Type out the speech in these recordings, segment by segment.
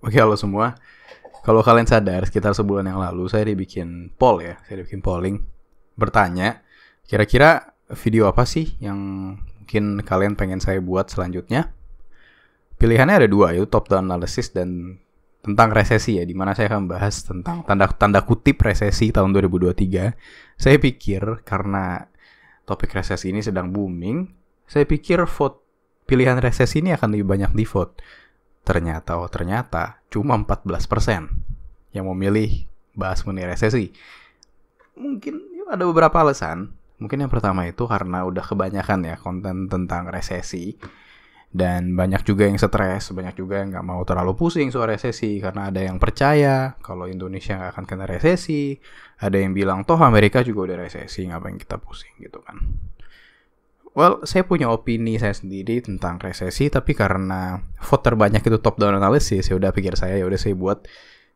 Oke, halo semua. Kalau kalian sadar, sekitar sebulan yang lalu saya dibikin poll ya. Saya dibikin polling. Bertanya, kira-kira video apa sih yang mungkin kalian pengen saya buat selanjutnya? Pilihannya ada dua, yaitu top down analysis dan tentang resesi ya, dimana saya akan bahas tentang tanda kutip resesi tahun 2023. Saya pikir karena topik resesi ini sedang booming, saya pikir pilihan resesi ini akan lebih banyak di vote. Ternyata cuma 14% yang memilih bahas mengenai resesi. Mungkin ada beberapa alasan. Mungkin yang pertama itu karena udah kebanyakan ya konten tentang resesi. Dan banyak juga yang stres, banyak juga yang gak mau terlalu pusing soal resesi. Karena ada yang percaya kalau Indonesia gak akan kena resesi. Ada yang bilang, toh Amerika juga udah resesi, ngapain kita pusing gitu kan. Well, saya punya opini saya sendiri tentang resesi, tapi karena vote terbanyak itu top down analysis, ya udah pikir saya ya udah saya buat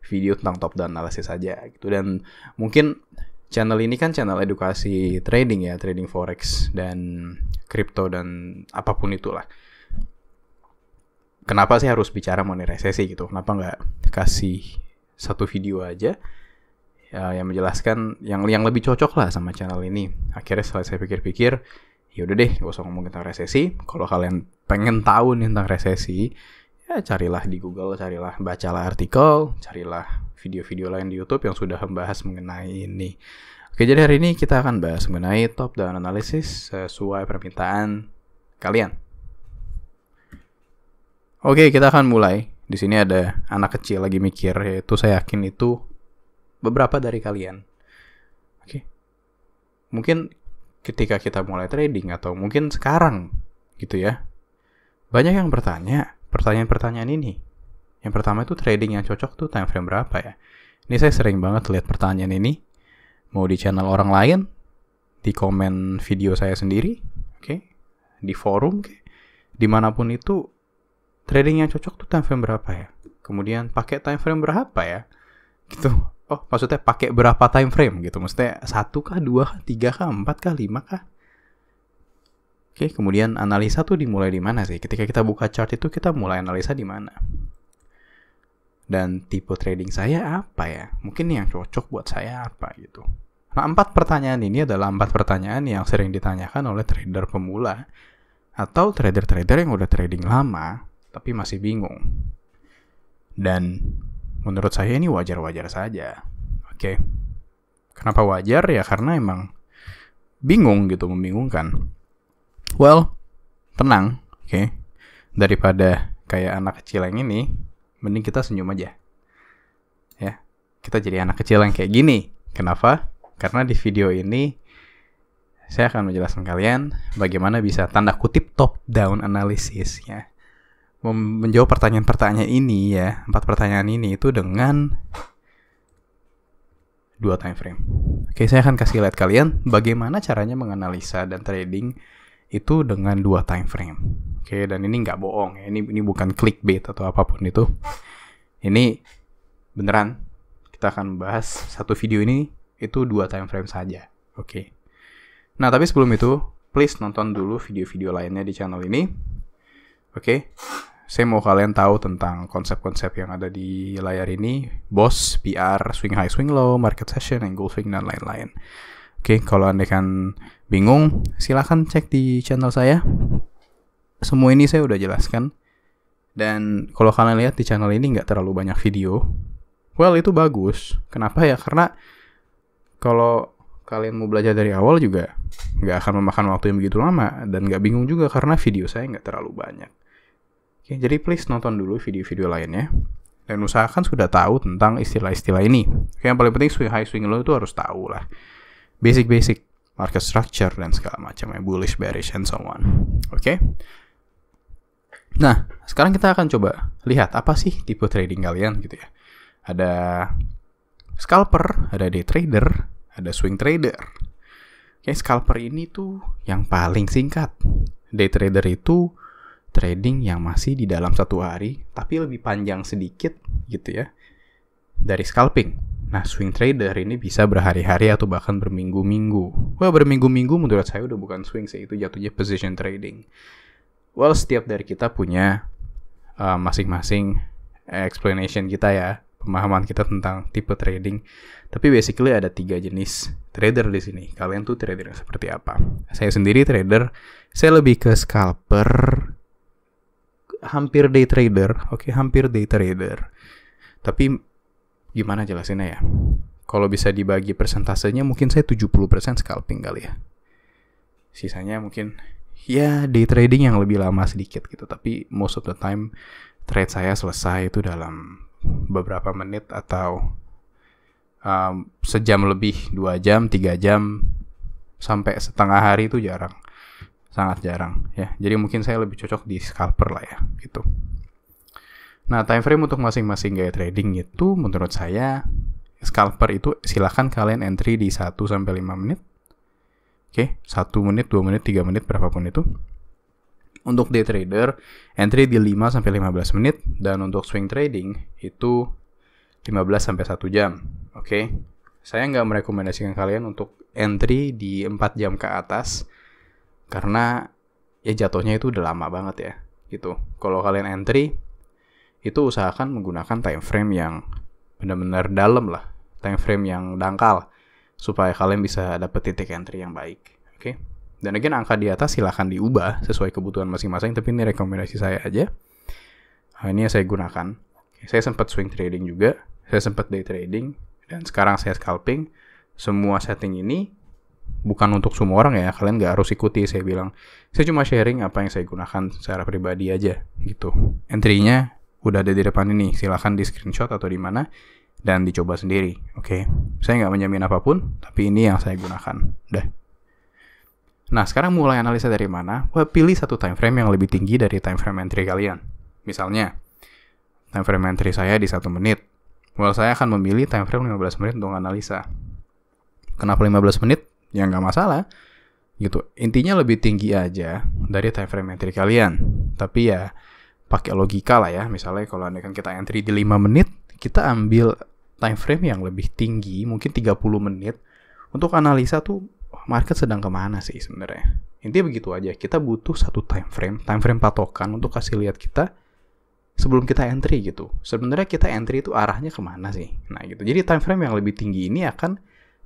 video tentang top down analysis saja gitu. Dan mungkin channel ini kan channel edukasi trading ya, trading forex dan crypto dan apapun itulah. Kenapa sih harus bicara mengenai resesi gitu? Kenapa nggak kasih satu video aja ya, yang menjelaskan yang lebih cocok lah sama channel ini? Akhirnya setelah saya pikir-pikir, ya udah deh, gak usah ngomong tentang resesi. Kalau kalian pengen tahu nih tentang resesi, ya carilah di Google, bacalah artikel, carilah video-video lain di YouTube yang sudah membahas mengenai ini. Oke, jadi hari ini kita akan bahas mengenai top down analysis sesuai permintaan kalian. Oke, kita akan mulai. Di sini ada anak kecil lagi mikir, yaitu saya yakin itu beberapa dari kalian. Oke. Mungkin ketika kita mulai trading atau mungkin sekarang gitu ya, banyak yang bertanya pertanyaan-pertanyaan ini. Yang pertama itu trading yang cocok tuh time frame berapa ya? Ini saya sering banget lihat pertanyaan ini, mau di channel orang lain, di komen video saya sendiri, oke, di forum, dimanapun itu, trading yang cocok tuh time frame berapa ya? Kemudian pakai time frame berapa ya? Gitu. Oh, maksudnya pakai berapa time frame gitu? Maksudnya 1 kah, 2 kah, 3 kah, 4 kah, 5 kah? Oke, kemudian analisa tuh dimulai di mana sih? Ketika kita buka chart itu kita mulai analisa di mana? Dan tipe trading saya apa ya? Mungkin yang cocok buat saya apa gitu. Nah, 4 pertanyaan ini adalah 4 pertanyaan yang sering ditanyakan oleh trader pemula atau trader-trader yang udah trading lama tapi masih bingung. Dan menurut saya ini wajar-wajar saja. Oke. Kenapa wajar? Ya karena emang bingung gitu, membingungkan. Well, tenang, oke. Daripada kayak anak kecil yang ini, mending kita senyum aja. Ya, kita jadi anak kecil yang kayak gini. Kenapa? Karena di video ini saya akan menjelaskan kalian bagaimana bisa tanda kutip top down analysis ya. Menjawab pertanyaan-pertanyaan ini ya, 4 pertanyaan ini itu dengan 2 time frame. Oke, saya akan kasih lihat kalian bagaimana caranya menganalisa dan trading itu dengan 2 time frame. Oke, dan ini nggak bohong ya, ini bukan clickbait atau apapun itu. Ini beneran kita akan bahas satu video ini itu 2 time frame saja. Oke. Nah, tapi sebelum itu, please nonton dulu video-video lainnya di channel ini. Oke. Saya mau kalian tahu tentang konsep-konsep yang ada di layar ini, BOS, PR, swing high, swing low, market session, engulfing, dan lain-lain. Oke, kalau Anda kan bingung, silakan cek di channel saya. Semua ini saya udah jelaskan. Dan kalau kalian lihat di channel ini nggak terlalu banyak video, well itu bagus. Kenapa ya? Karena kalau kalian mau belajar dari awal juga nggak akan memakan waktu yang begitu lama. Dan nggak bingung juga karena video saya nggak terlalu banyak. Oke, jadi please nonton dulu video-video lainnya dan usahakan sudah tahu tentang istilah-istilah ini. Oke, yang paling penting swing high, swing low itu harus tahu lah. Basic market structure dan segala macam, bullish, bearish, and so on. Oke. Nah, sekarang kita akan coba lihat apa sih tipe trading kalian gitu ya. Ada scalper, ada day trader, ada swing trader. Oke, scalper ini tuh yang paling singkat. Day trader itu trading yang masih di dalam 1 hari, tapi lebih panjang sedikit gitu ya, dari scalping. Nah, swing trader ini bisa berhari-hari atau bahkan berminggu-minggu. Wah, berminggu-minggu menurut saya udah bukan swing sih, itu jatuhnya position trading. Well, setiap dari kita punya masing-masing explanation kita ya, pemahaman kita tentang tipe trading. Tapi basically ada 3 jenis trader di sini. Kalian tuh trader seperti apa? Saya sendiri trader, saya lebih ke scalper, hampir day trader. Oke, hampir day trader. Tapi gimana jelasinnya ya? Kalau bisa dibagi persentasenya mungkin saya 70% scalping kali ya. Sisanya mungkin ya day trading yang lebih lama sedikit gitu. Tapi most of the time trade saya selesai itu dalam beberapa menit atau sejam lebih, 2 jam, 3 jam, sampai setengah hari itu jarang. Sangat jarang ya. Jadi mungkin saya lebih cocok di scalper lah ya gitu. Nah, time frame untuk masing-masing gaya trading itu menurut saya scalper itu silahkan kalian entry di 1-5 menit. Oke, 1 menit, 2 menit, 3 menit, berapapun itu. Untuk day trader, entry di 5-15 menit. Dan untuk swing trading, itu 15-1 jam. Oke, saya nggak merekomendasikan kalian untuk entry di 4 jam ke atas. Karena ya jatuhnya itu udah lama banget ya. Gitu. Kalau kalian entry, itu usahakan menggunakan time frame yang benar-benar dalam lah. Time frame yang dangkal. Supaya kalian bisa dapat titik entry yang baik. Oke. Dan again, angka di atas silahkan diubah sesuai kebutuhan masing-masing. Tapi ini rekomendasi saya aja. Nah, ini yang saya gunakan. Saya sempat swing trading juga. Saya sempat day trading. Dan sekarang saya scalping. Semua setting ini bukan untuk semua orang ya. Kalian gak harus ikuti. Saya bilang, saya cuma sharing apa yang saya gunakan secara pribadi aja. Gitu. Entry-nya udah ada di depan ini. Silahkan di screenshot atau di mana. Dan dicoba sendiri. Oke. Saya gak menjamin apapun. Tapi ini yang saya gunakan. Udah. Nah, sekarang mulai analisa dari mana? Wah, pilih satu time frame yang lebih tinggi dari time frame entry kalian. Misalnya, time frame entry saya di 1 menit. Well, saya akan memilih time frame 15 menit untuk analisa. Kenapa 15 menit? Ya nggak masalah. Gitu. Intinya lebih tinggi aja dari time frame entry kalian. Tapi ya, pakai logika lah ya. Misalnya kalau kita entry di 5 menit, kita ambil time frame yang lebih tinggi, mungkin 30 menit. Untuk analisa tuh, market sedang kemana sih sebenarnya? Intinya begitu aja. Kita butuh satu time frame patokan untuk kasih lihat kita sebelum kita entry gitu. Sebenarnya kita entry itu arahnya kemana sih? Nah gitu. Jadi time frame yang lebih tinggi ini akan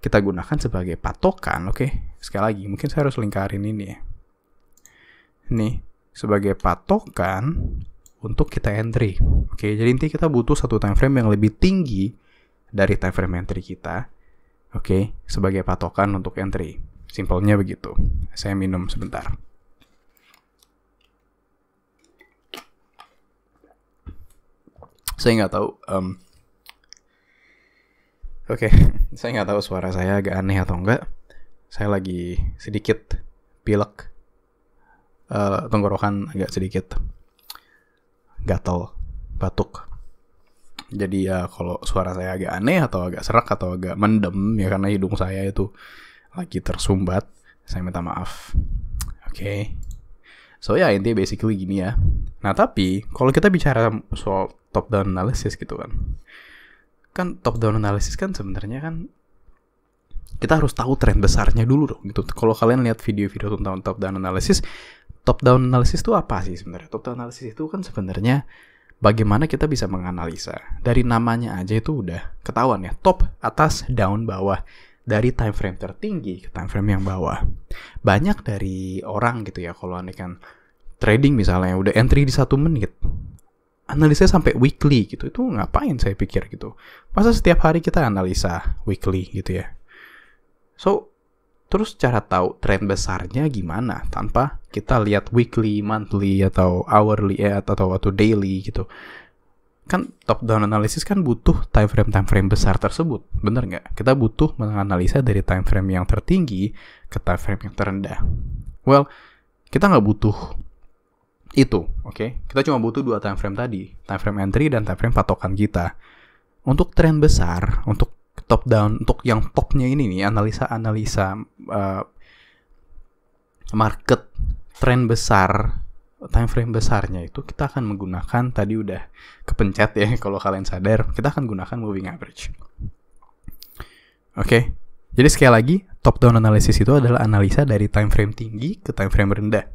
kita gunakan sebagai patokan. Oke. Sekali lagi, mungkin saya harus lingkarin ini ya. Ini sebagai patokan untuk kita entry. Oke. Jadi intinya kita butuh satu time frame yang lebih tinggi dari time frame entry kita. Oke, sebagai patokan untuk entry. Simpelnya begitu. Saya minum sebentar. Saya nggak tahu. Oke, saya nggak tahu suara saya agak aneh atau enggak. Saya lagi sedikit pilek. Tenggorokan agak sedikit gatal, batuk. Jadi ya kalau suara saya agak aneh atau agak serak atau agak mendem ya karena hidung saya itu lagi tersumbat, saya minta maaf. Oke. So ya intinya basically gini ya. Nah tapi kalau kita bicara soal top down analysis gitu kan top down analysis kan sebenarnya kan kita harus tahu tren besarnya dulu dong gitu. Kalau kalian lihat video-video tentang top down analysis itu apa sih sebenarnya? Top down analysis itu kan sebenarnya bagaimana kita bisa menganalisa. Dari namanya aja itu udah ketahuan ya. Top, atas, down, bawah. Dari time frame tertinggi ke time frame yang bawah. Banyak dari orang gitu ya. Kalau aneh kan trading misalnya udah entry di 1 menit. Analisa sampai weekly gitu. Itu ngapain saya pikir gitu. Masa setiap hari kita analisa weekly gitu ya. So, terus cara tahu tren besarnya gimana tanpa kita lihat weekly, monthly, atau hourly atau daily gitu. Kan top down analysis kan butuh time frame besar tersebut. Bener nggak? Kita butuh menganalisa dari time frame yang tertinggi ke time frame yang terendah. Well, kita nggak butuh itu, oke? Kita cuma butuh 2 time frame tadi. Time frame entry dan time frame patokan kita. Untuk tren besar, untuk top down, untuk yang topnya ini nih, analisa market tren besar, time frame besarnya itu kita akan menggunakan, tadi udah kepencet ya kalau kalian sadar, kita akan gunakan moving average. Oke. Jadi sekali lagi, top down analysis itu adalah analisa dari time frame tinggi ke time frame rendah.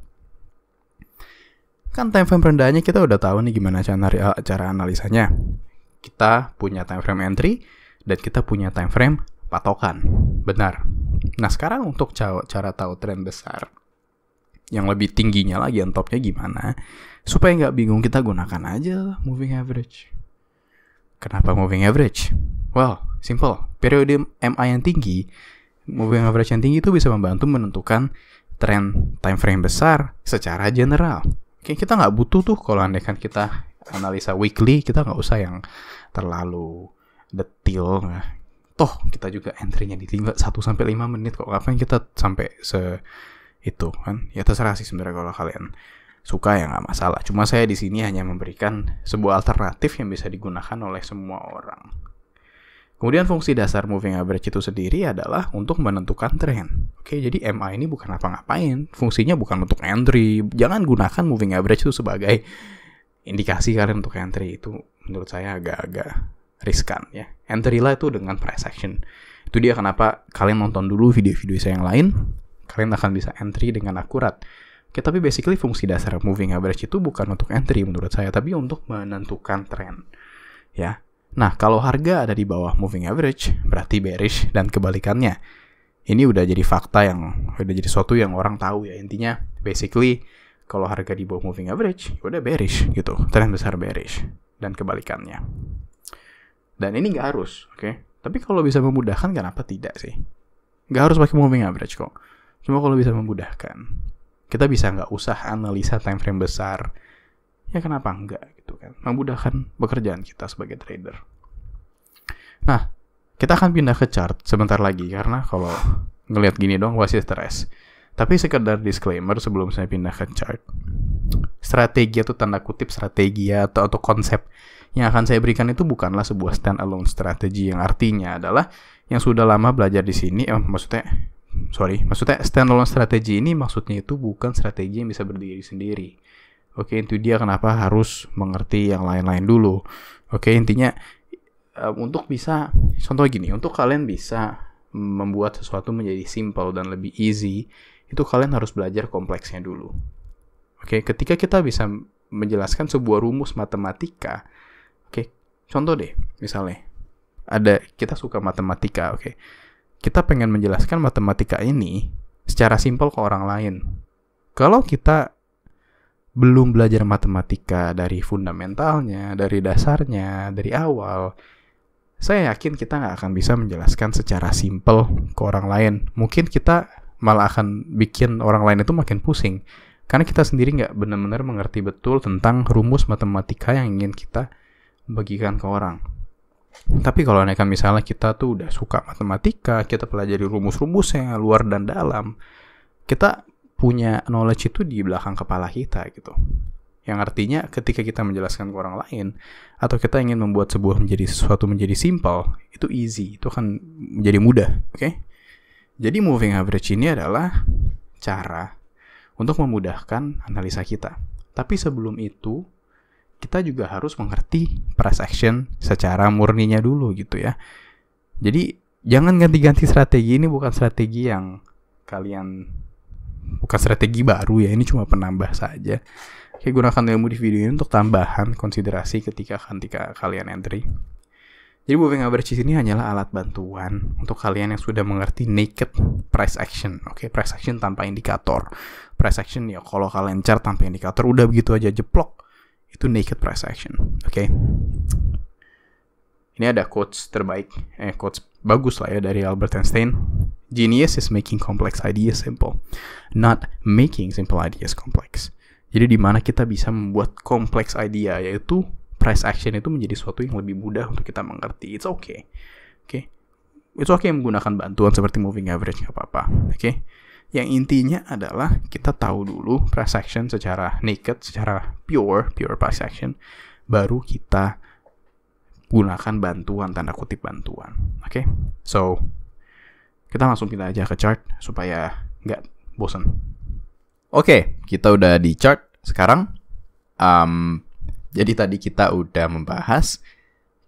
Kan time frame rendahnya kita udah tahu nih gimana cara analisanya. Kita punya time frame entry dan kita punya time frame patokan. Benar. Nah sekarang untuk cara tahu tren besar yang lebih tingginya lagi, on topnya gimana, supaya nggak bingung, kita gunakan aja moving average. Kenapa moving average? Well, simple. Periode MA yang tinggi, moving average yang tinggi itu bisa membantu menentukan tren time frame besar secara general. Oke, kita nggak butuh tuh kalau andaikan kita analisa weekly, kita nggak usah yang terlalu detail. Toh kita juga entry-nya di 1-5 menit kok. Ngapain kita sampai itu kan? Ya terserah sih sebenarnya, kalau kalian suka ya nggak masalah. Cuma saya di sini hanya memberikan sebuah alternatif yang bisa digunakan oleh semua orang. Kemudian fungsi dasar moving average itu sendiri adalah untuk menentukan tren. Oke, jadi MA ini bukan apa-ngapain. Fungsinya bukan untuk entry. Jangan gunakan moving average itu sebagai indikasi kalian untuk entry. Itu menurut saya agak-agak riskan ya. Entry lah itu dengan price action. Itu dia kenapa kalian nonton dulu video-video saya yang lain. Kalian akan bisa entry dengan akurat. Oke, tapi basically fungsi dasar moving average itu bukan untuk entry menurut saya, tapi untuk menentukan tren. Ya. Nah, kalau harga ada di bawah moving average, berarti bearish, dan kebalikannya. Ini udah jadi fakta udah jadi sesuatu yang orang tahu ya. Intinya, basically, kalau harga di bawah moving average, udah bearish gitu. Tren besar bearish, dan kebalikannya. Dan ini nggak harus, oke? Tapi kalau bisa memudahkan, kenapa tidak sih? Nggak harus pakai moving average kok. Cuma kalau bisa memudahkan, kita bisa nggak usah analisa time frame besar. Ya kenapa enggak gitu kan? Memudahkan pekerjaan kita sebagai trader. Nah, kita akan pindah ke chart sebentar lagi, karena kalau ngelihat gini dong pasti stres. Tapi sekedar disclaimer sebelum saya pindah ke chart. Strategi atau tanda kutip strategi atau konsep yang akan saya berikan itu bukanlah sebuah stand-alone strategi, yang artinya adalah yang sudah lama belajar di sini, maksudnya stand-alone strategi ini maksudnya itu bukan strategi yang bisa berdiri sendiri. Oke, itu dia kenapa harus mengerti yang lain-lain dulu. Oke, intinya untuk bisa, contoh gini, untuk kalian bisa membuat sesuatu menjadi simple dan lebih easy, itu kalian harus belajar kompleksnya dulu. Oke, ketika kita bisa menjelaskan sebuah rumus matematika, oke, contoh deh, misalnya, kita suka matematika, oke. Kita pengen menjelaskan matematika ini secara simple ke orang lain. Kalau kita belum belajar matematika dari fundamentalnya, dari dasarnya, dari awal, saya yakin kita nggak akan bisa menjelaskan secara simple ke orang lain. Mungkin kita malah akan bikin orang lain itu makin pusing, karena kita sendiri nggak benar-benar mengerti betul tentang rumus matematika yang ingin kita bagikan ke orang. Tapi kalau misalnya kita tuh udah suka matematika, kita pelajari rumus-rumusnya luar dan dalam, kita punya knowledge itu di belakang kepala kita gitu. Yang artinya ketika kita menjelaskan ke orang lain, atau kita ingin membuat sesuatu menjadi simple, itu easy, itu akan menjadi mudah, oke? Jadi moving average ini adalah cara untuk memudahkan analisa kita. Tapi sebelum itu, kita juga harus mengerti price action secara murninya dulu gitu ya. Jadi jangan ganti-ganti strategi, ini bukan strategi yang bukan strategi baru ya, ini cuma penambah saja. Oke, gunakan ilmu di video ini untuk tambahan konsiderasi ketika kalian entry. Jadi moving average ini hanyalah alat bantuan untuk kalian yang sudah mengerti naked price action. Oke, price action tanpa indikator. Price action ya kalau kalian chart tanpa indikator udah begitu aja jeplok. Itu naked price action. Oke. Ini ada quotes bagus lah ya dari Albert Einstein. Genius is making complex ideas simple, not making simple ideas complex. Jadi di mana kita bisa membuat complex idea, yaitu price action itu menjadi sesuatu yang lebih mudah untuk kita mengerti. It's okay. Oke. It's okay menggunakan bantuan seperti moving average, nggak apa-apa. Oke. Yang intinya adalah kita tahu dulu price action secara naked, secara pure price action, baru kita gunakan bantuan, tanda kutip bantuan. Oke. So, kita langsung pindah aja ke chart supaya nggak bosan. Oke, kita udah di chart sekarang. Jadi tadi kita udah membahas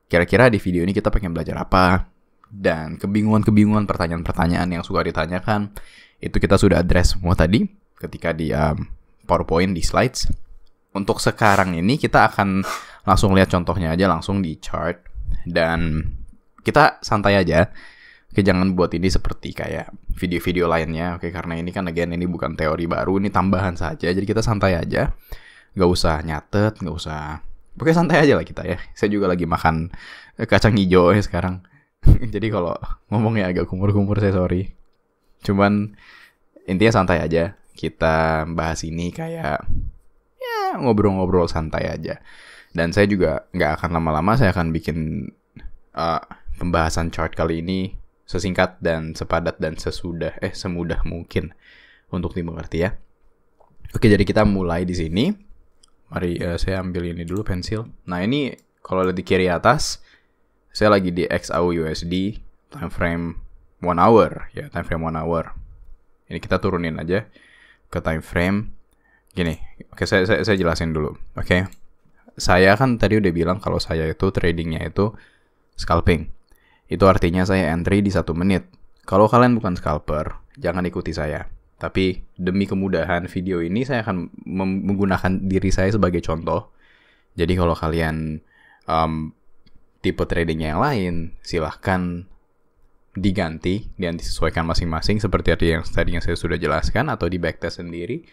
kira-kira di video ini kita pengen belajar apa, dan kebingungan-kebingungan, pertanyaan-pertanyaan yang suka ditanyakan itu kita sudah address semua tadi ketika di PowerPoint di slides. untuk sekarang ini kita akan langsung lihat contohnya aja langsung di chart. Dan kita santai aja. Oke, jangan buat ini seperti kayak video-video lainnya. Oke, karena ini kan again ini bukan teori baru, ini tambahan saja. Jadi kita santai aja. Gak usah nyatet, gak usah. Pokoknya santai aja lah kita ya. Saya juga lagi makan kacang hijau ya sekarang. Jadi kalau ngomongnya agak kumur-kumur saya sorry. Cuman intinya santai aja. Kita bahas ini kayak ya ngobrol-ngobrol santai aja. Dan saya juga nggak akan lama-lama, saya akan bikin pembahasan chart kali ini sesingkat dan sepadat dan semudah mungkin untuk dimengerti ya. Oke, jadi kita mulai di sini. Mari saya ambil ini dulu pensil. Nah ini kalau lihat di kiri atas, saya lagi di XAUUSD time frame 1 hour ya, time frame 1 hour. Ini kita turunin aja ke time frame gini. Oke, saya jelasin dulu. Oke. Saya kan tadi udah bilang kalau saya itu tradingnya itu scalping. Itu artinya saya entry di 1 menit. Kalau kalian bukan scalper, jangan ikuti saya. Tapi demi kemudahan video ini saya akan menggunakan diri saya sebagai contoh. Jadi kalau kalian tipe tradingnya yang lain, silahkan diganti sesuaikan masing-masing seperti tadi yang saya sudah jelaskan atau di backtest sendiri.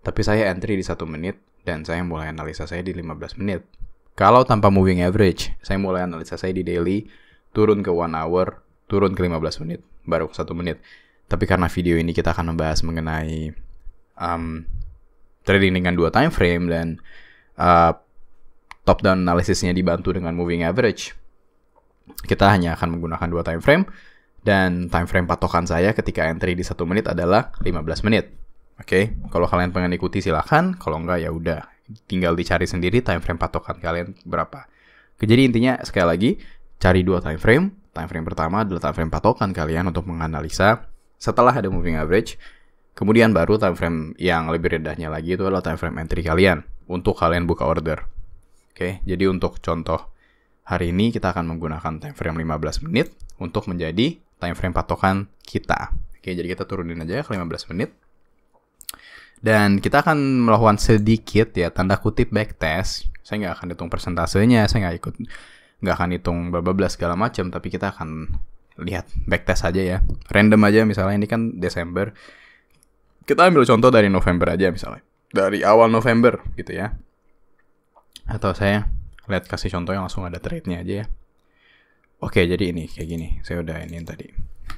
Tapi saya entry di 1 menit dan saya mulai analisa saya di 15 menit. Kalau tanpa moving average, saya mulai analisa saya di daily, turun ke 1 hour, turun ke 15 menit, baru ke 1 menit. Tapi karena video ini kita akan membahas mengenai trading dengan 2 time frame dan top down analisisnya dibantu dengan moving average, kita hanya akan menggunakan 2 time frame. Dan time frame patokan saya ketika entry di 1 menit adalah 15 menit. Oke, kalau kalian pengen ikuti silahkan, kalau enggak ya udah, tinggal dicari sendiri time frame patokan kalian berapa. Jadi intinya sekali lagi, cari 2 time frame. Time frame pertama adalah time frame patokan kalian untuk menganalisa setelah ada moving average. Kemudian baru time frame yang lebih rendahnya lagi itu adalah time frame entry kalian untuk kalian buka order. Oke, jadi untuk contoh hari ini kita akan menggunakan time frame 15 menit untuk menjadi time frame patokan kita. Oke, jadi kita turunin aja ke 15 menit. Dan kita akan melakukan sedikit ya tanda kutip backtest. Saya nggak akan hitung persentasenya, saya nggak akan hitung bla segala macam, tapi kita akan lihat backtest aja ya. Random aja, misalnya ini kan Desember. Kita ambil contoh dari November aja misalnya. Dari awal November gitu ya. Atau saya lihat kasih contoh yang langsung ada trade-nya aja ya. Oke, jadi ini kayak gini. Saya udah ini tadi.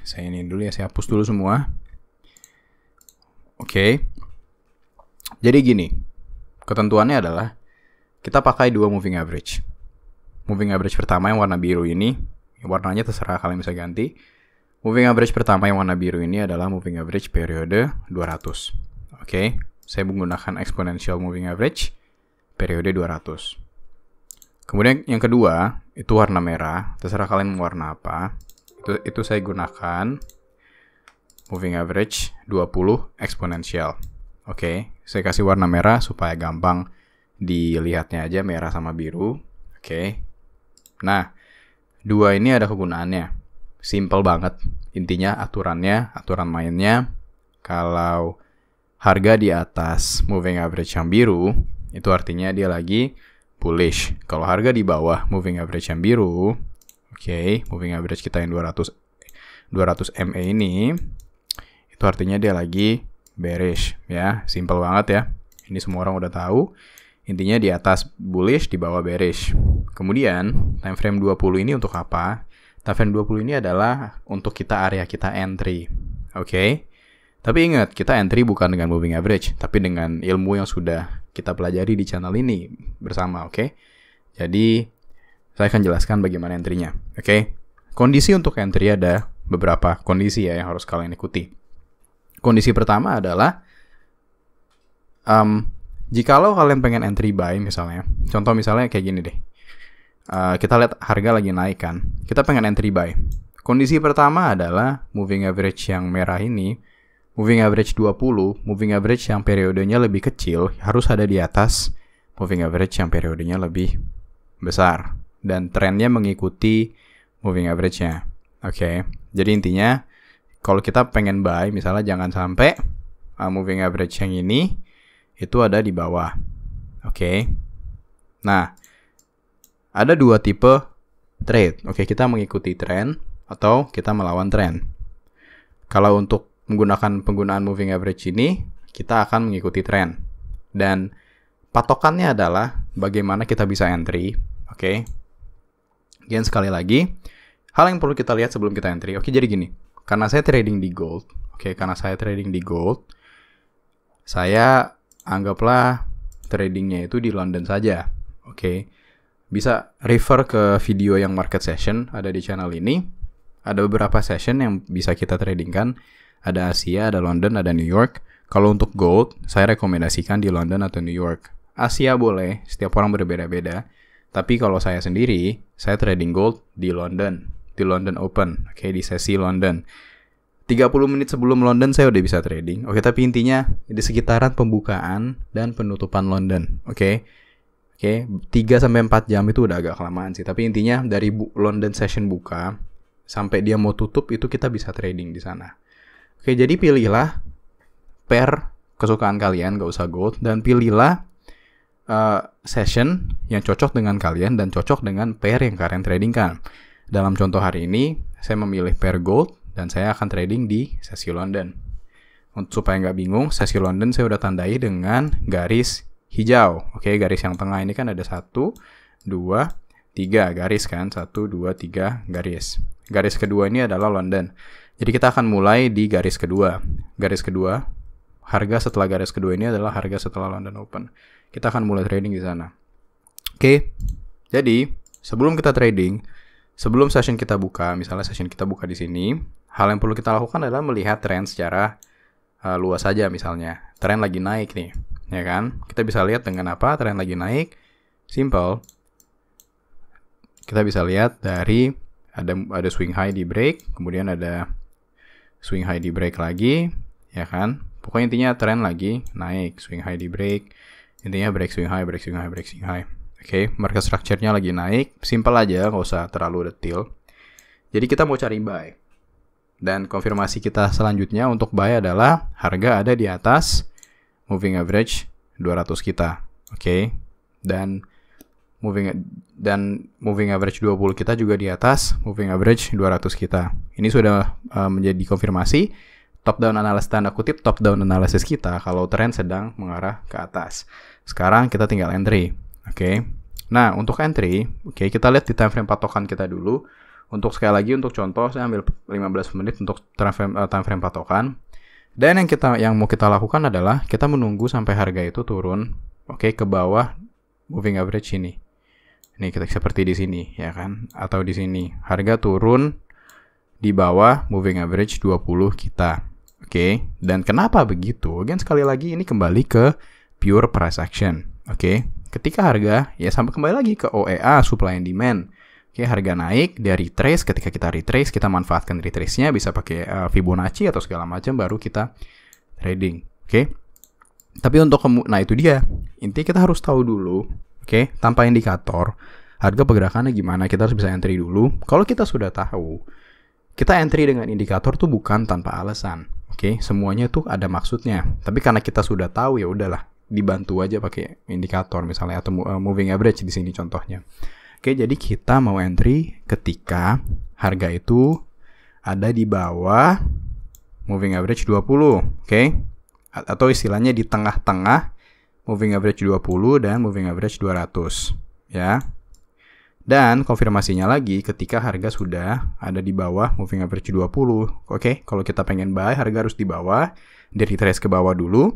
Saya ini dulu ya, saya hapus dulu semua. Oke. Jadi gini, ketentuannya adalah kita pakai 2 moving average. Moving average pertama yang warna biru ini, warnanya terserah kalian bisa ganti. Moving average pertama yang warna biru ini adalah moving average periode 200. Oke, saya menggunakan exponential moving average periode 200. Kemudian yang kedua, itu warna merah, terserah kalian mau warna apa. Itu saya gunakan moving average 20 exponential. Oke, saya kasih warna merah supaya gampang dilihatnya aja, merah sama biru. Oke. Nah, 2 ini ada kegunaannya. Simple banget. Intinya aturan mainnya, kalau harga di atas moving average yang biru, itu artinya dia lagi bullish. Kalau harga di bawah moving average yang biru, oke, moving average kita yang 200 MA ini, itu artinya dia lagi bearish ya, simple banget ya. Ini semua orang udah tahu. Intinya di atas bullish, di bawah bearish. Kemudian time frame 20 ini untuk apa? Time frame 20 ini adalah untuk area kita entry. Oke. Tapi ingat, kita entry bukan dengan moving average, tapi dengan ilmu yang sudah kita pelajari di channel ini bersama, oke? Jadi saya akan jelaskan bagaimana entry-nya. Oke. Kondisi untuk entry ada beberapa kondisi ya yang harus kalian ikuti. Kondisi pertama adalah jikalau kalian pengen entry buy misalnya, contoh misalnya kayak gini deh, kita lihat harga lagi naik kan, kita pengen entry buy. Kondisi pertama adalah moving average yang merah ini, moving average 20, moving average yang periodenya lebih kecil harus ada di atas moving average yang periodenya lebih besar, dan trennya mengikuti moving average-nya. Oke, jadi intinya kalau kita pengen buy, misalnya jangan sampai moving average yang ini itu ada di bawah. Oke. Nah, ada dua tipe trade. Oke, kita mengikuti tren atau kita melawan tren. Kalau untuk menggunakan penggunaan moving average ini, kita akan mengikuti tren. Dan patokannya adalah bagaimana kita bisa entry. Oke. Again, sekali lagi, hal yang perlu kita lihat sebelum kita entry. Oke, jadi gini. Karena saya trading di gold. Oke, karena saya trading di gold, saya anggaplah tradingnya itu di London saja. Oke. Bisa refer ke video yang market session ada di channel ini. Ada beberapa session yang bisa kita tradingkan. Ada Asia, ada London, ada New York. Kalau untuk gold, saya rekomendasikan di London atau New York. Asia boleh, setiap orang berbeda-beda. Tapi kalau saya sendiri, saya trading gold di London Open. Oke, di sesi London. 30 menit sebelum London saya udah bisa trading. Oke, tapi intinya di sekitaran pembukaan dan penutupan London. Oke, 3-4 jam itu udah agak kelamaan sih. Tapi intinya dari London session buka sampai dia mau tutup itu kita bisa trading di sana. Oke, jadi pilihlah pair kesukaan kalian, gak usah gold. Dan pilihlah session yang cocok dengan kalian dan cocok dengan pair yang kalian tradingkan. Dalam contoh hari ini, saya memilih pair gold dan saya akan trading di sesi London. Supaya nggak bingung, sesi London saya udah tandai dengan garis hijau. Oke, garis yang tengah ini kan ada 1, 2, 3 garis kan. 1, 2, 3 garis. Garis kedua ini adalah London. Jadi kita akan mulai di garis kedua. Garis kedua, harga setelah garis kedua ini adalah harga setelah London Open. Kita akan mulai trading di sana. Oke, jadi sebelum kita trading, sebelum session kita buka, misalnya session kita buka di sini, hal yang perlu kita lakukan adalah melihat tren secara luas saja. Misalnya, tren lagi naik nih, ya kan? Kita bisa lihat dengan apa tren lagi naik. Simple. Kita bisa lihat dari ada swing high di break, kemudian ada swing high di break lagi, ya kan? Pokoknya intinya tren lagi naik, swing high di break. Intinya break swing high, break swing high, break swing high. Oke, market structure-nya lagi naik. Simple aja, nggak usah terlalu detail. Jadi kita mau cari buy. Dan konfirmasi kita selanjutnya untuk buy adalah harga ada di atas moving average 200 kita. Oke. Dan moving average 20 kita juga di atas moving average 200 kita. Ini sudah menjadi konfirmasi. Top down analysis, tanda kutip top down analysis kita kalau tren sedang mengarah ke atas. Sekarang kita tinggal entry. Oke. Nah, untuk entry, kita lihat di time frame patokan kita dulu. Untuk sekali lagi untuk contoh saya ambil 15 menit untuk time frame patokan. Dan yang mau kita lakukan adalah kita menunggu sampai harga itu turun ke bawah moving average ini. Ini kita seperti di sini, ya kan? Atau di sini. Harga turun di bawah moving average 20 kita. Oke, dan kenapa begitu? Again, sekali lagi ini kembali ke pure price action. Oke, ketika harga ya sampai kembali lagi ke OEA, supply and demand. Oke, harga naik, dia retrace. Ketika kita retrace, kita manfaatkan retrace-nya, bisa pakai Fibonacci atau segala macam, baru kita trading. Oke, tapi nah itu dia. Intinya kita harus tahu dulu. Oke, tanpa indikator, harga pergerakannya gimana, kita harus bisa entry dulu. Kalau kita sudah tahu, kita entry dengan indikator tuh bukan tanpa alasan. Oke, semuanya tuh ada maksudnya. Tapi karena kita sudah tahu, ya udahlah, dibantu aja pakai indikator misalnya atau moving average di sini contohnya. Oke, jadi kita mau entry ketika harga itu ada di bawah moving average 20, oke? Atau istilahnya di tengah-tengah moving average 20 dan moving average 200, ya. Dan konfirmasinya lagi ketika harga sudah ada di bawah moving average 20. Oke, kalau kita pengen buy, harga harus di bawah. Dia retrace ke bawah dulu.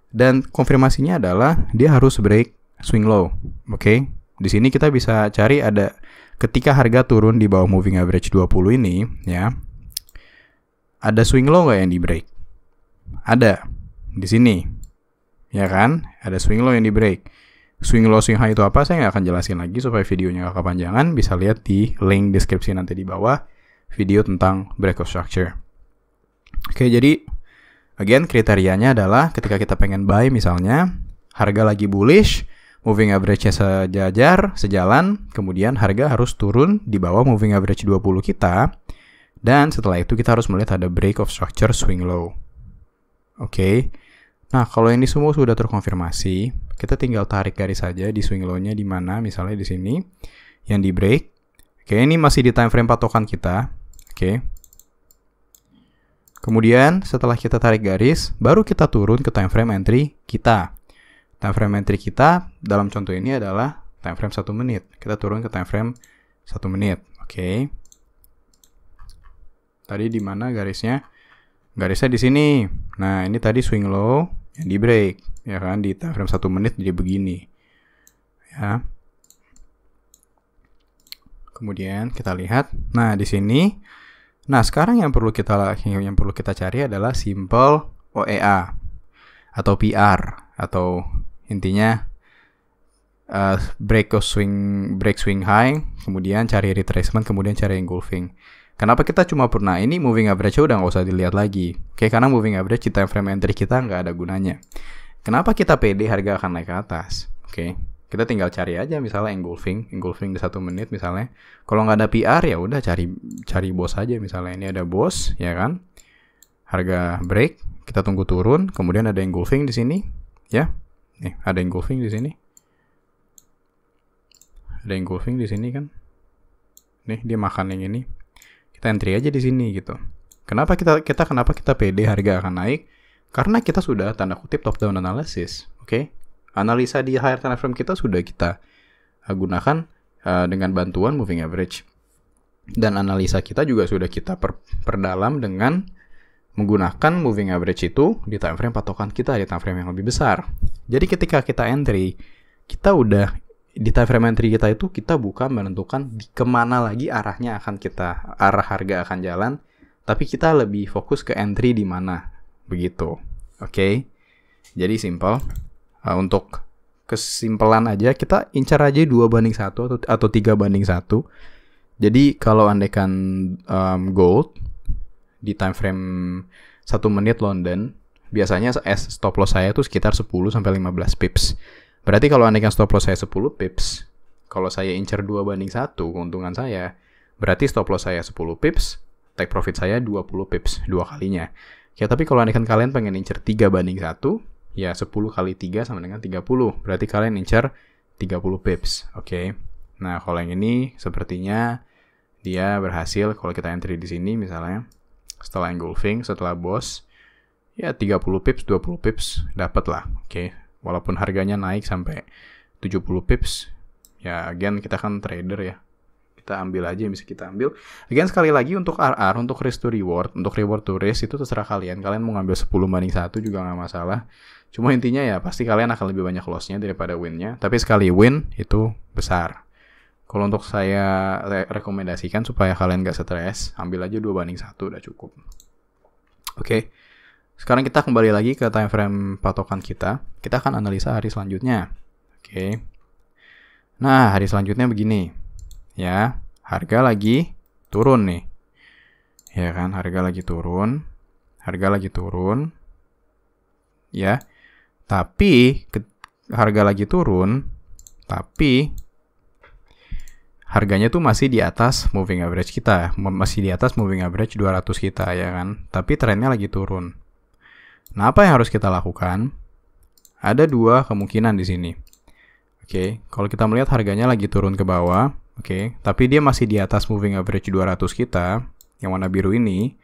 Dan konfirmasinya adalah dia harus break swing low. Oke, di sini kita bisa cari ada ketika harga turun di bawah moving average 20 ini, ya. Ada swing low nggak yang di break? Ada. Di sini. Ya kan? Ada swing low yang di break. Swing low, swing high itu apa? Saya nggak akan jelasin lagi supaya videonya nggak kepanjangan. Bisa lihat di link deskripsi nanti di bawah video tentang breakout structure. Oke, jadi again kriterianya adalah ketika kita pengen buy misalnya, harga lagi bullish, moving average-nya sejalan, kemudian harga harus turun di bawah moving average 20 kita, dan setelah itu kita harus melihat ada break of structure swing low. Oke. Nah, kalau ini semua sudah terkonfirmasi, kita tinggal tarik garis saja di swing low-nya di mana, misalnya di sini, yang di break. Oke, ini masih di time frame patokan kita. Oke. Kemudian, setelah kita tarik garis, baru kita turun ke time frame entry kita. Time frame entry kita dalam contoh ini adalah time frame 1 menit. Kita turun ke time frame 1 menit. Oke. Tadi di mana garisnya? Garisnya di sini. Nah, ini tadi swing low yang di break, ya kan, di time frame 1 menit jadi begini. Ya. Kemudian kita lihat. Nah, di sini. Nah, sekarang yang perlu kita cari adalah simple OEA atau PR atau intinya break swing high, kemudian cari retracement, kemudian cari engulfing. Kenapa kita cuma pernah ini moving average udah nggak usah dilihat lagi. Oke, karena moving average di time frame entry kita nggak ada gunanya. Kenapa kita pede harga akan naik ke atas? Oke, kita tinggal cari aja misalnya engulfing di 1 menit misalnya. Kalau nggak ada PR ya udah cari bos aja, misalnya ini ada bos, ya kan? Harga break, kita tunggu turun, kemudian ada engulfing di sini, ya. Nih, ada engulfing di sini. Ada engulfing di sini kan? Nih, dia makan yang ini. Kita entry aja di sini gitu. Kenapa kita pede harga akan naik? Karena kita sudah tanda kutip top down analysis, oke? Analisa di higher time frame kita sudah kita gunakan dengan bantuan moving average. Dan analisa kita juga sudah kita perdalam dengan menggunakan moving average itu di time frame patokan kita, di time frame yang lebih besar. Jadi ketika kita entry, kita udah di time frame entry kita itu kita bukan menentukan di kemana lagi arah harga akan jalan, tapi kita lebih fokus ke entry di mana, begitu. Oke. Jadi simple. Untuk kesimpulan aja, kita incar aja 2:1 atau 3:1. Jadi kalau andaikan gold di time frame 1 menit London, biasanya stop loss saya itu sekitar 10-15 pips. Berarti kalau andaikan stop loss saya 10 pips, kalau saya incar 2:1 keuntungan saya, berarti stop loss saya 10 pips, take profit saya 20 pips, 2 kalinya. Ya, tapi kalau andaikan kalian pengen incar 3:1, ya 10 kali 3 sama dengan 30. Berarti kalian incar 30 pips. Oke. Nah, kalau yang ini sepertinya dia berhasil kalau kita entry di sini misalnya. Setelah engulfing, setelah boss, ya 30 pips, 20 pips dapat lah. Oke. Walaupun harganya naik sampai 70 pips, ya again kita kan trader ya. Kita ambil aja yang bisa kita ambil. Again sekali lagi untuk RR, untuk risk to reward, untuk reward to risk itu terserah kalian. Kalian mau ngambil 10:1 juga nggak masalah. Cuma intinya ya pasti kalian akan lebih banyak loss-nya daripada win-nya. Tapi sekali win itu besar. Kalau untuk saya rekomendasikan supaya kalian nggak stres, ambil aja 2:1 udah cukup. Oke. Sekarang kita kembali lagi ke time frame patokan kita. Kita akan analisa hari selanjutnya. Oke. Nah, hari selanjutnya begini. Ya, harga lagi turun nih. Ya kan, harga lagi turun. Ya. Tapi harga lagi turun, tapi harganya tuh masih di atas moving average kita, masih di atas moving average 200 kita ya kan. Tapi trennya lagi turun. Nah, apa yang harus kita lakukan? Ada 2 kemungkinan di sini. Oke, kalau kita melihat harganya lagi turun ke bawah, oke, tapi dia masih di atas moving average 200 kita, yang warna biru ini,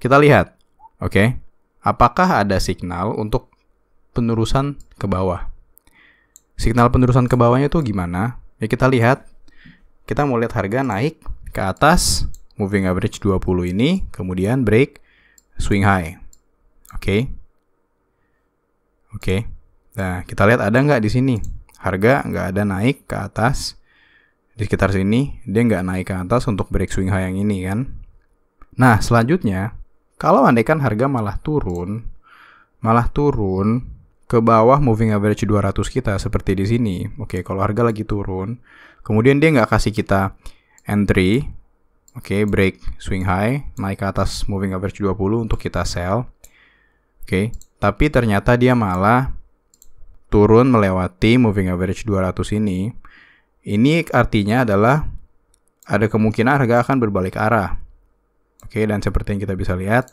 kita lihat, oke, apakah ada signal untuk penerusan ke bawah? Signal penerusan ke bawahnya itu gimana? Ya kita lihat, kita mau lihat harga naik ke atas moving average 20 ini, kemudian break swing high. Oke. Nah, kita lihat ada nggak di sini? Harga nggak ada naik ke atas. Di sekitar sini, dia nggak naik ke atas untuk break swing high yang ini kan. Nah, selanjutnya, kalau andaikan harga malah turun ke bawah moving average 200 kita seperti di sini. Oke, kalau harga lagi turun, kemudian dia nggak kasih kita entry, oke, break swing high, naik ke atas moving average 20 untuk kita sell. Oke, tapi ternyata dia malah turun melewati moving average 200 ini. Ini artinya adalah ada kemungkinan harga akan berbalik arah. Oke, dan seperti yang kita bisa lihat,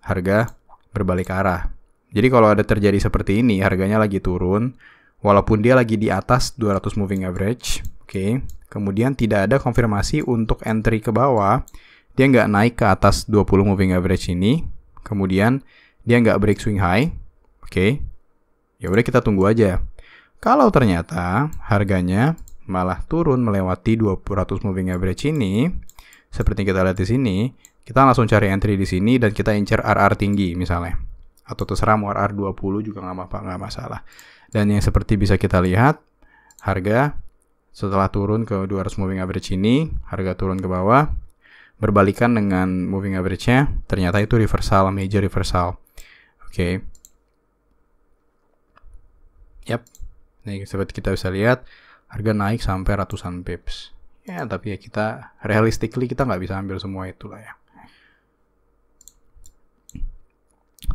harga berbalik arah. Jadi kalau ada terjadi seperti ini, harganya lagi turun, walaupun dia lagi di atas 200 moving average, oke, kemudian tidak ada konfirmasi untuk entry ke bawah, dia nggak naik ke atas 20 moving average ini, kemudian dia nggak break swing high, oke, ya udah kita tunggu aja. Kalau ternyata harganya malah turun melewati 200 moving average ini, seperti kita lihat di sini, kita langsung cari entry di sini dan kita incer RR tinggi misalnya. Atau terserah mau RR 20 juga nggak masalah. Dan yang seperti bisa kita lihat, harga setelah turun ke 200 moving average ini, harga turun ke bawah, berbalikan dengan moving average-nya, ternyata itu reversal, major reversal. Oke. Yap. Nih, seperti kita bisa lihat, harga naik sampai ratusan pips. Ya, tapi ya kita, realistically kita nggak bisa ambil semua itulah ya.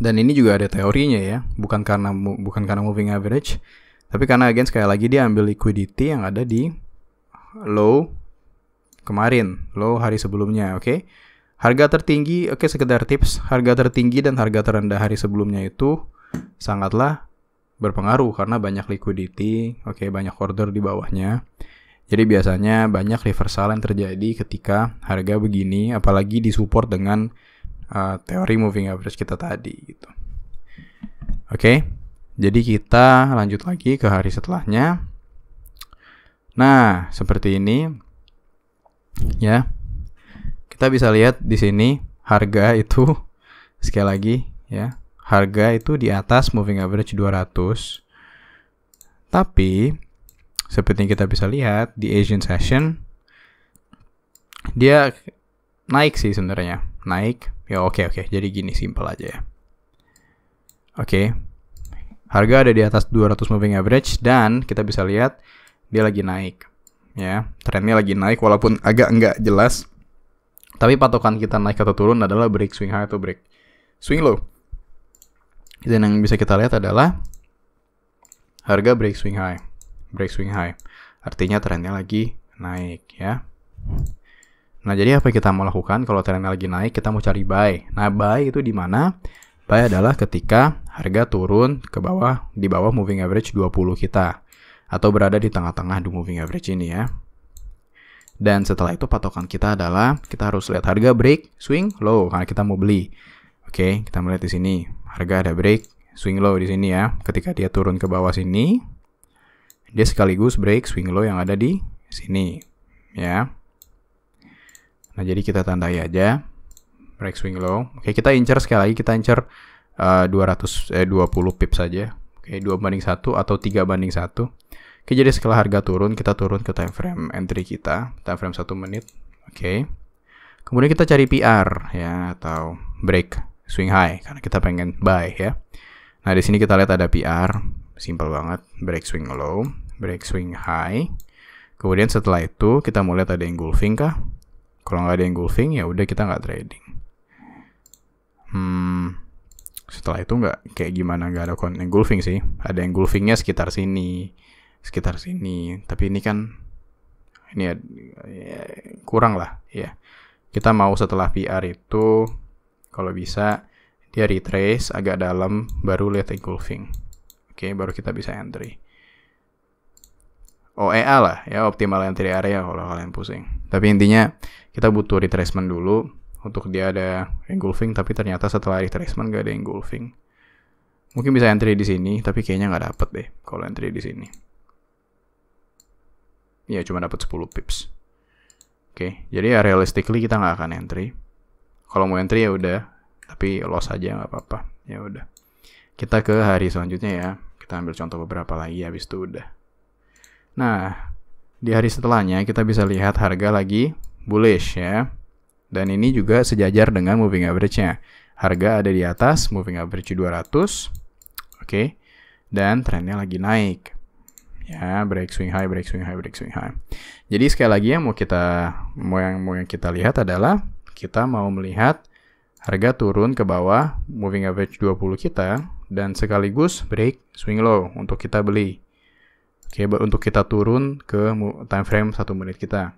Dan ini juga ada teorinya ya, bukan karena moving average, tapi karena again sekali lagi dia ambil liquidity yang ada di low kemarin, low hari sebelumnya, oke. Harga tertinggi, oke, sekedar tips, harga tertinggi dan harga terendah hari sebelumnya itu sangatlah berpengaruh karena banyak liquidity, oke, banyak order di bawahnya. Jadi biasanya banyak reversal yang terjadi ketika harga begini, apalagi disupport dengan teori moving average kita tadi gitu. Oke, jadi kita lanjut lagi ke hari setelahnya. Nah, seperti ini ya. Kita bisa lihat di sini harga itu sekali lagi ya, harga itu di atas moving average 200. Tapi seperti yang kita bisa lihat di Asian session dia naik sih sebenarnya, naik. Ya oke. Jadi gini, simpel aja ya. Oke. Harga ada di atas 200 moving average dan kita bisa lihat dia lagi naik. Ya, trennya lagi naik walaupun agak enggak jelas. Tapi patokan kita naik atau turun adalah break swing high atau break swing low. Dan yang bisa kita lihat adalah harga break swing high. Break swing high. Artinya trennya lagi naik ya. Nah, jadi apa yang kita mau lakukan kalau trennya lagi naik? Kita mau cari buy. Nah, buy itu di mana? Buy adalah ketika harga turun ke bawah, di bawah moving average 20 kita. Atau berada di tengah-tengah di moving average ini ya. Dan setelah itu patokan kita adalah, kita harus lihat harga break, swing, low. Karena kita mau beli. Oke, kita melihat di sini. Harga ada break, swing low di sini ya. Ketika dia turun ke bawah sini, dia sekaligus break, swing low yang ada di sini. Ya. Nah, jadi kita tandai aja break swing low. Oke, kita incer sekali lagi, kita incer 20 pips saja. Oke, 2:1 atau 3:1. Oke, jadi setelah harga turun, kita turun ke time frame entry kita, time frame 1 menit. Oke. Kemudian kita cari PR ya, atau break swing high karena kita pengen buy ya. Nah, di sini kita lihat ada PR, simple banget, break swing low, break swing high. Kemudian setelah itu kita mau lihat ada engulfing kah? Kalau nggak ada engulfing, ya udah kita nggak trading. Setelah itu nggak kayak gimana, nggak ada engulfing sih. Ada engulfingnya sekitar sini. Tapi ini kan ya, kurang lah ya. Kita mau setelah PR itu kalau bisa dia retrace agak dalam, baru lihat engulfing. Oke, baru kita bisa entry. OEA lah ya, optimal entry area kalau kalian pusing. Tapi intinya kita butuh retracement dulu untuk dia ada engulfing, tapi ternyata setelah retracement gak ada engulfing. Mungkin bisa entry di sini, tapi kayaknya nggak dapet deh kalau entry di sini. Ya cuma dapat 10 pips. Oke, jadi ya realistically kita nggak akan entry. Kalau mau entry ya udah, tapi loss aja nggak apa-apa. Ya udah. Kita ke hari selanjutnya ya. Kita ambil contoh beberapa lagi, habis itu udah. Nah, di hari setelahnya kita bisa lihat harga lagi bullish ya. Dan ini juga sejajar dengan moving average-nya. Harga ada di atas moving average 200. Oke. Dan trennya lagi naik. Ya, break swing high. Jadi sekali lagi yang yang kita lihat adalah kita mau melihat harga turun ke bawah moving average 20 kita dan sekaligus break swing low untuk kita beli. Oke, untuk kita turun ke time frame 1 menit kita.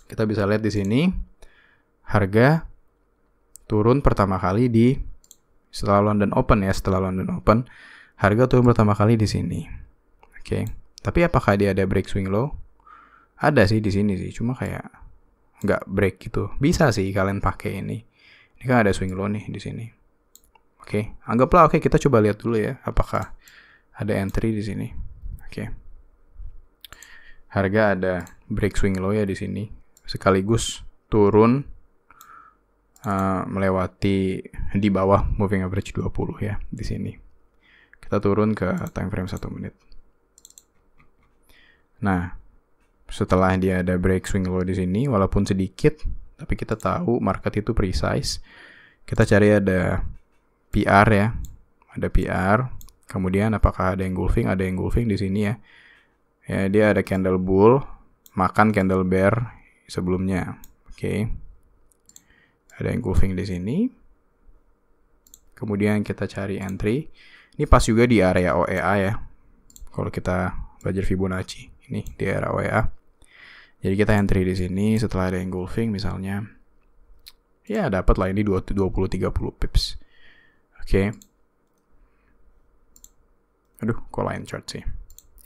Kita bisa lihat di sini harga turun pertama kali di setelah London Open ya, setelah London Open harga turun pertama kali di sini. Oke. Tapi apakah dia ada break swing low? Ada sih di sini sih, cuma kayak nggak break gitu. Bisa sih kalian pakai ini. Ini kan ada swing low nih di sini. Oke, anggaplah kita coba lihat dulu ya, apakah ada entry di sini. Oke. Harga ada break swing low ya di sini. Sekaligus turun melewati di bawah moving average 20 ya di sini. Kita turun ke time frame 1 menit. Nah, setelah dia ada break swing low di sini, walaupun sedikit, tapi kita tahu market itu precise. Kita cari ada PR ya, ada PR. Kemudian apakah ada engulfing? Ada engulfing di sini ya. Ya, dia ada candle bull, makan candle bear sebelumnya. Oke. Ada engulfing di sini. Kemudian kita cari entry. Ini pas juga di area OEA ya. Kalau kita belajar Fibonacci, ini di area OEA. Jadi kita entry di sini setelah ada engulfing misalnya. Ya, dapat lah ini 20-30 pips. Oke. Aduh, kok line chart sih.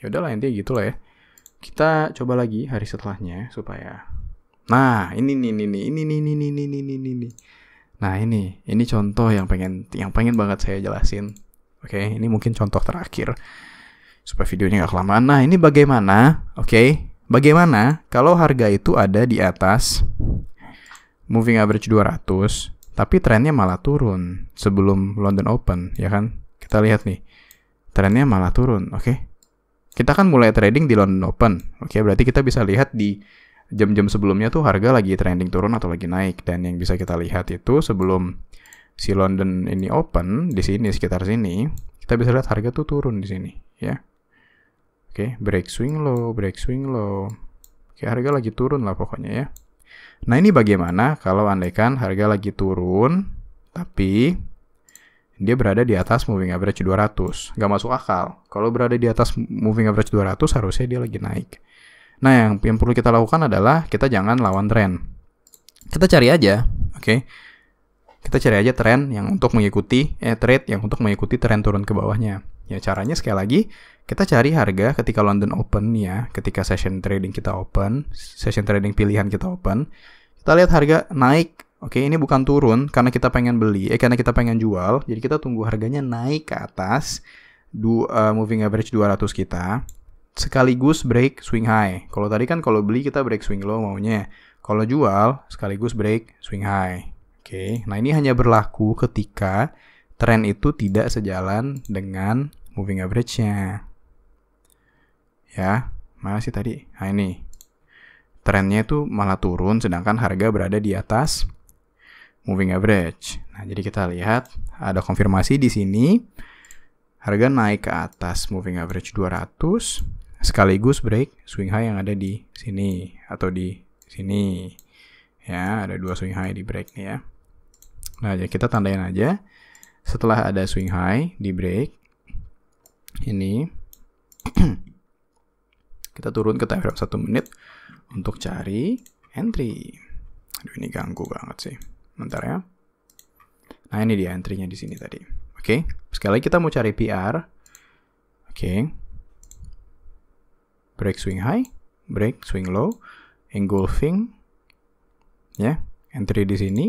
Ya udahlah, intinya gitu lah ya. Kita coba lagi hari setelahnya supaya. Nah, ini. Nah, ini contoh yang pengen banget saya jelasin. Oke, ini mungkin contoh terakhir supaya videonya nggak kelamaan. Nah, ini bagaimana? Bagaimana kalau harga itu ada di atas moving average 200, tapi trennya malah turun sebelum London Open, ya kan? Kita lihat nih, trennya malah turun. Oke. Kita kan mulai trading di London Open. Oke, berarti kita bisa lihat di jam-jam sebelumnya tuh harga lagi trending turun atau lagi naik. Dan yang bisa kita lihat itu sebelum si London ini open, di sini, sekitar sini, kita bisa lihat harga tuh turun di sini, ya. Oke, break swing low. Oke, harga lagi turun lah pokoknya ya. Nah, ini bagaimana kalau andaikan harga lagi turun, tapi dia berada di atas moving average 200. Nggak masuk akal. Kalau berada di atas moving average 200, harusnya dia lagi naik. Nah, yang perlu kita lakukan adalah kita jangan lawan tren. Kita cari aja, oke? Kita cari aja tren yang untuk mengikuti, trade yang untuk mengikuti tren turun ke bawahnya. Ya, caranya sekali lagi, kita cari harga ketika London Open ya, ketika session trading kita open, session trading pilihan kita open, kita lihat harga naik. Oke, ini bukan turun karena kita pengen beli, karena kita pengen jual. Jadi kita tunggu harganya naik ke atas moving average 200 kita, sekaligus break swing high. Kalau tadi kan kalau beli kita break swing low maunya. Kalau jual sekaligus break swing high. Oke, nah ini hanya berlaku ketika tren itu tidak sejalan dengan moving average-nya. Ya, mana sih tadi? Nah ini, trennya itu malah turun sedangkan harga berada di atas moving average. Nah, jadi kita lihat ada konfirmasi di sini. Harga naik ke atas moving average 200 sekaligus break swing high yang ada di sini atau di sini. Ya, ada 2 swing high di break nih ya. Nah, jadi kita tandain aja. Setelah ada swing high di break ini kita turun ke time frame 1 menit untuk cari entry. Aduh, ini ganggu banget sih. Bentar ya. Nah, ini dia entry-nya di sini tadi. Oke, sekali lagi kita mau cari PR. Oke. Break swing high, break swing low, engulfing. Ya, entry di sini.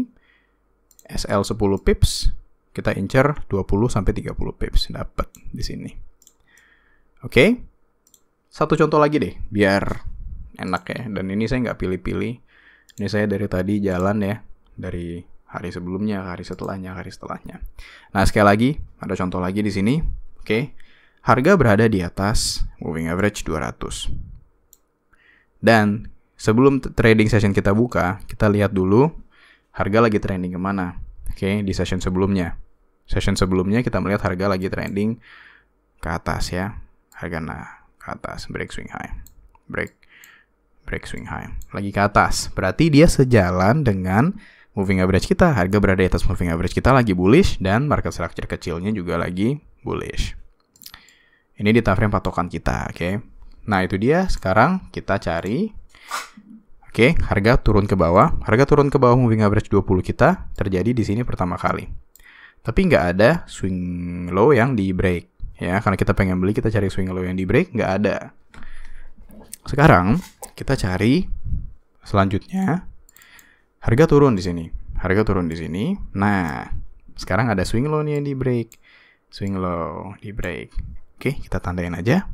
SL 10 pips, kita incer 20 sampai 30 pips dapat di sini. Oke. Satu contoh lagi deh biar enak ya. Dan ini saya nggak pilih-pilih. Ini saya dari tadi jalan ya, dari hari sebelumnya, hari setelahnya. Nah, sekali lagi ada contoh lagi di sini. Oke. Harga berada di atas moving average 200. Dan sebelum trading session kita buka, kita lihat dulu harga lagi trending kemana. Oke, di session sebelumnya. Session sebelumnya kita melihat harga lagi trending ke atas ya. Harga ke atas, break swing high. Break swing high. Lagi ke atas. Berarti dia sejalan dengan moving average kita. Harga berada di atas moving average kita, lagi bullish, dan market structure kecilnya juga lagi bullish. Ini di time frame patokan kita, oke. Nah, itu dia. Sekarang kita cari. Oke, harga turun ke bawah. Harga turun ke bawah moving average 20 kita terjadi di sini pertama kali. Tapi nggak ada swing low yang di break. Ya, karena kita pengen beli, kita cari swing low yang di break, nggak ada. Sekarang kita cari selanjutnya harga turun di sini. Harga turun di sini. Nah, sekarang ada swing low nih yang di break. Swing low di break. Oke, kita tandain aja.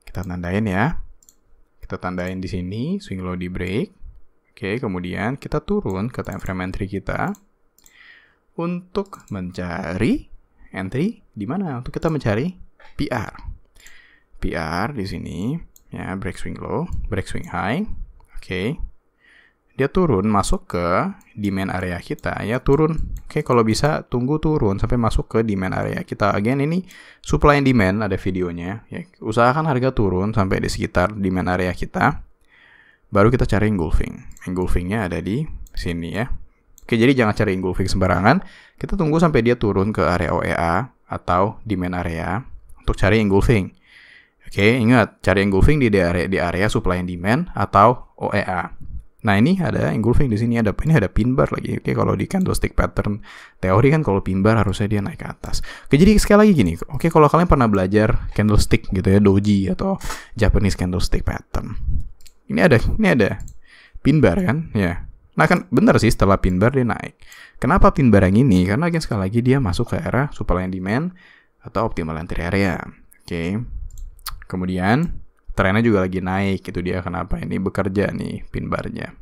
Kita tandain ya. Kita tandain di sini swing low di break. Oke, kemudian kita turun ke time frame entry kita untuk mencari entry di mana? Untuk kita mencari PR. PR di sini ya, break swing low, break swing high. Oke. Dia turun masuk ke demand area kita ya, turun. Oke, kalau bisa tunggu turun sampai masuk ke demand area kita. Again, ini supply and demand, ada videonya ya. Usahakan harga turun sampai di sekitar demand area kita. Baru kita cari engulfing. Engulfingnya ada di sini ya. Oke, jadi jangan cari engulfing sembarangan. Kita tunggu sampai dia turun ke area OEA atau demand area untuk cari engulfing. Oke, ingat, cari engulfing di area supply and demand atau OEA. Nah, ini ada engulfing di sini, ini ada pin bar lagi. Oke, kalau di candlestick pattern teori kan kalau pin bar harusnya dia naik ke atas. Oke, jadi sekali lagi gini. Oke, kalau kalian pernah belajar candlestick gitu ya, doji atau Japanese candlestick pattern. Ini ada pin bar kan? Ya. Nah, kan benar sih, setelah pin bar dia naik. Kenapa pin bar yang ini? Karena sekali lagi dia masuk ke area supply and demand atau optimal entry area. Oke. Kemudian trennya juga lagi naik, itu dia kenapa ini bekerja nih pin barnya.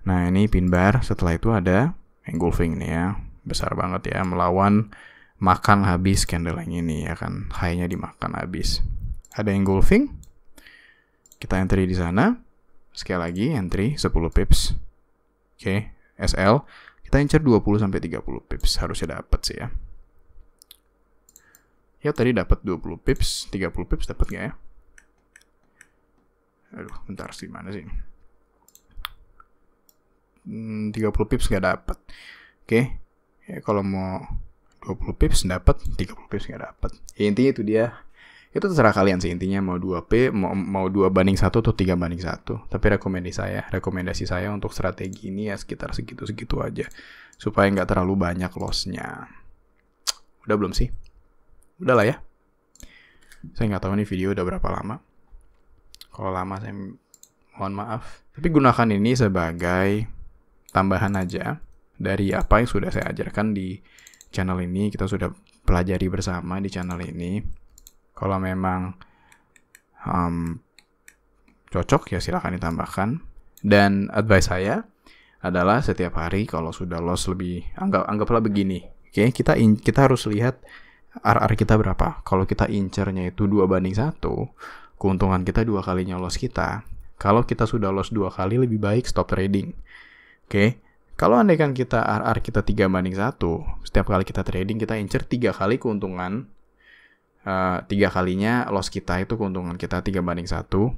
Nah, ini pin bar, setelah itu ada engulfing nih ya, besar banget ya, melawan makan habis candle yang ini ya kan, high-nya dimakan habis. Ada engulfing, kita entry di sana, sekali lagi entry 10 pips. Oke, SL, kita incer 20-30 pips, harusnya dapat sih ya. Ya, tadi dapat 20 pips, 30 pips dapat nggak ya? Aduh, bentar sih, mana sih? 30 pips nggak dapat. Oke. Ya, kalau mau 20 pips dapat, 30 pips nggak dapat. Ya, intinya itu dia. Itu terserah kalian sih, intinya mau 2P, mau 2:1 atau 3:1. Tapi rekomendasi saya untuk strategi ini ya sekitar segitu-segitu aja. Supaya nggak terlalu banyak loss-nya. Udah belum sih? Udah lah ya. Saya nggak tahu nih video udah berapa lama. Kalau lama saya mohon maaf. Tapi gunakan ini sebagai tambahan aja dari apa yang sudah saya ajarkan di channel ini. Kita sudah pelajari bersama di channel ini. Kalau memang cocok ya silakan ditambahkan. Dan advice saya adalah setiap hari kalau sudah loss lebih, anggaplah begini. Oke, kita harus lihat RR kita berapa. Kalau kita incernya itu 2:1, keuntungan kita 2 kalinya loss kita. Kalau kita sudah loss 2 kali, lebih baik stop trading. Oke. Kalau andaikan kita RR kita 3:1, setiap kali kita trading kita incer 3 kali keuntungan. 3 kalinya loss kita itu keuntungan kita 3:1.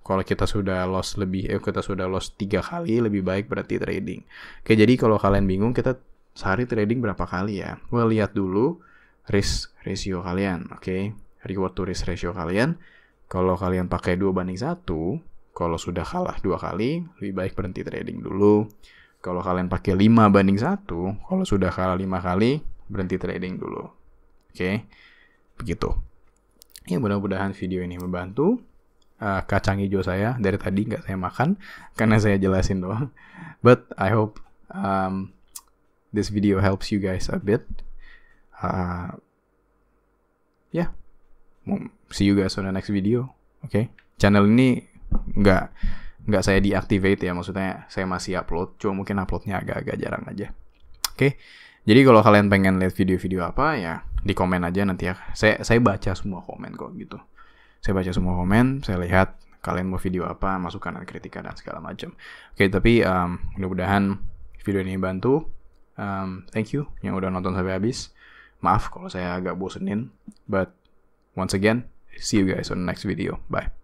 Kalau kita sudah loss 3 kali, lebih baik berarti trading. Oke, jadi kalau kalian bingung kita sehari trading berapa kali ya? Lihat dulu risk ratio kalian, oke? Reward to risk ratio kalian. Kalau kalian pakai 2:1, kalau sudah kalah 2 kali, lebih baik berhenti trading dulu. Kalau kalian pakai 5:1, kalau sudah kalah 5 kali, berhenti trading dulu. Oke, begitu. Ya, mudah-mudahan video ini membantu. Kacang hijau saya dari tadi nggak saya makan, karena saya jelasin doang. But I hope this video helps you guys a bit. Yeah. See you guys on the next video. Oke. Channel ini nggak saya deactivate ya, maksudnya saya masih upload, cuma mungkin uploadnya agak-agak jarang aja. Oke. Jadi kalau kalian pengen lihat video-video apa ya di komen aja nanti ya. Saya baca semua komen kok gitu. Saya baca semua komen, saya lihat kalian mau video apa, masukan dan kritikan dan segala macam. Oke, tapi mudah-mudahan video ini bantu. Thank you yang udah nonton sampai habis. Maaf kalau saya agak bosenin, but once again, see you guys on the next video. Bye.